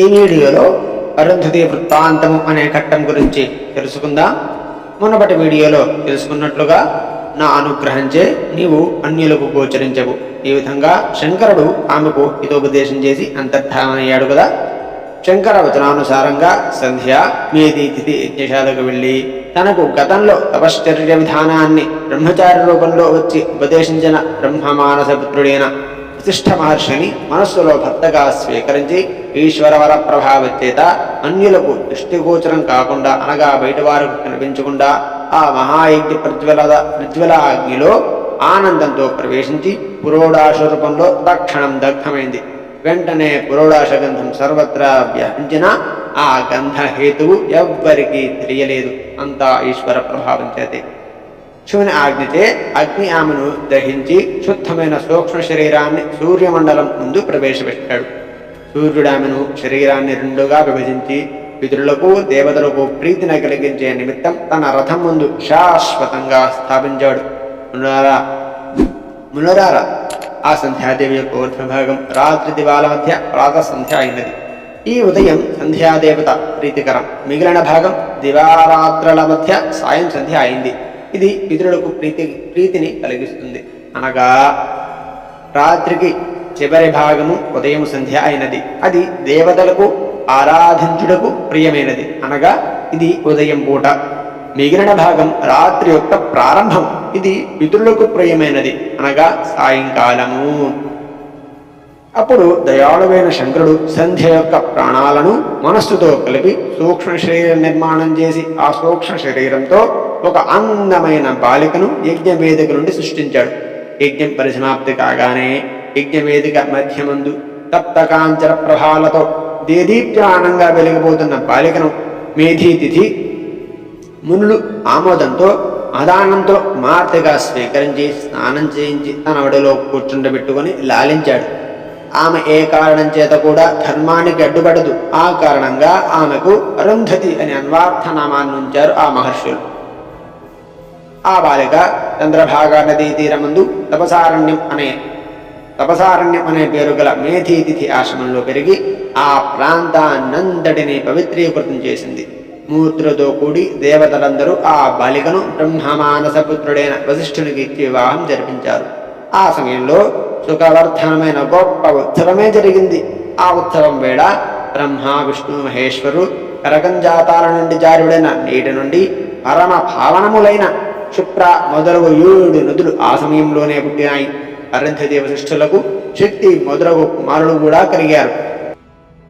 ఈ వీడియోలో అరుంధతి వృత్తాంతము అనే ఘట్టం గురించి తెలుసుకుందాం. మునుపటి వీడియోలో తెలుసుకున్నట్లుగా నా అనుగ్రహంచే నీవు అన్యులకు గోచరించవు. ఈ విధంగా శంకరుడు ఆమెకు హితోపదేశం చేసి అంతర్ధానమయ్యాడు కదా. శంకర వచనానుసారంగా సంధ్య మేధి తిథి యజ్ఞశాలకు వెళ్ళి తనకు గతంలో తపశ్చర్య విధానాన్ని బ్రహ్మచారి రూపంలో వచ్చి ఉపదేశించిన బ్రహ్మమానసపుత్రుడైన వశిష్ఠ మహర్షిని మనస్సులో భర్తగా స్వీకరించి ఈశ్వరవర ప్రభావం చేత అన్యులకు దృష్టిగోచరం కాకుండా అనగా బయటవారికి కనిపించకుండా ఆ మహాయజ్ఞ ప్రజ్వల అగ్నిలో ఆనందంతో ప్రవేశించి పురోడాశ రూపంలో తక్షణం దగ్ధమైంది. వెంటనే పురోడాశ గంధం సర్వత్రా వ్యాపించిన ఆ గంధ హేతువు ఎవ్వరికీ తెలియలేదు. అంతా ఈశ్వర ప్రభావం చేతే. శివుని ఆజ్ఞచే అగ్ని ఆమెను దహించి శుద్ధమైన సూక్ష్మ శరీరాన్ని సూర్యమండలం ముందు ప్రవేశపెట్టాడు. సూర్యుడు ఆమెను శరీరాన్ని రెండుగా విభజించి పితరులకు దేవతలకు ప్రీతిని కలిగించే నిమిత్తం తన రథం ముందు శాశ్వతంగా స్థాపించాడు. మునరారా ఆ సంధ్యాదేవి యొక్క ఊర్ధ్వభాగం రాత్రి దివాల మధ్య ప్రాతః సంధ్య అయినది. ఈ ఉదయం సంధ్యాదేవత ప్రీతికరం, మిగిలిన భాగం దివారాత్రుల మధ్య సాయం సంధ్య అయింది. ఇది పితరులకు ప్రీతిని కలిగిస్తుంది. అనగా రాత్రికి చివరి భాగము ఉదయం సంధ్య అయినది. అది దేవతలకు ఆరాధించుటకు ప్రియమైనది. అనగా ఇది ఉదయం పూట. మిగిలిన భాగం రాత్రి యొక్క ప్రారంభం. ఇది పితరులకు ప్రియమైనది. అనగా సాయంకాలము. అప్పుడు దయాళువైన శంకరుడు సంధ్య యొక్క ప్రాణాలను మనస్సుతో కలిపి సూక్ష్మ శరీరం నిర్మాణం చేసి ఆ సూక్ష్మ శరీరంతో ఒక అందమైన బాలికను యజ్ఞవేదిక నుండి సృష్టించాడు. యజ్ఞం పరిసమాప్తి కాగానే యజ్ఞవేదిక మధ్యమందు తప్తకాంచర ప్రభాలతో దేదీప్యానంగా వెలిగిపోతున్న బాలికను మేధీతిథి మునులు ఆమోదంతో ఆదానంతో కుమార్తెగా స్వీకరించి స్నానం చేయించి తన ఒడిలో కూర్చుండబెట్టుకుని లాలించాడు. ఆమె ఏ కారణం చేత కూడా ధర్మానికి అడ్డుపడదు. ఆ కారణంగా ఆమెకు అరుంధతి అని అన్వార్థనామాన్ని ఉంచారు ఆ మహర్షులు. ఆ బాలిక చంద్రభాగా నదీ తీరమందు తపసారణ్యం అనే పేరు గల మేధీతిథి ఆశ్రమంలో పెరిగి ఆ ప్రాంతాన్నంతటిని పవిత్రీకృతం చేసింది. మూర్తులతో కూడి దేవతలందరూ ఆ బాలికను బ్రహ్మమానసపుత్రుడైన వశిష్ఠునికి ఇచ్చి వివాహం జరిపించారు. ఆ సమయంలో సుఖవర్ధనమైన గొప్ప ఉత్సవమే జరిగింది. ఆ ఉత్సవం వేళ బ్రహ్మ విష్ణు మహేశ్వరు కరకంజాతాల నుండి జారుడైన నీటి నుండి పరమ పావనములైన శుప్ర మొదలగు 7 నదులు ఆ సమయంలోనే పుట్టినాయి. అరుంధతి వశిష్ఠులకు శక్తి మొదలగు కుమారులు కూడా కలిగారు.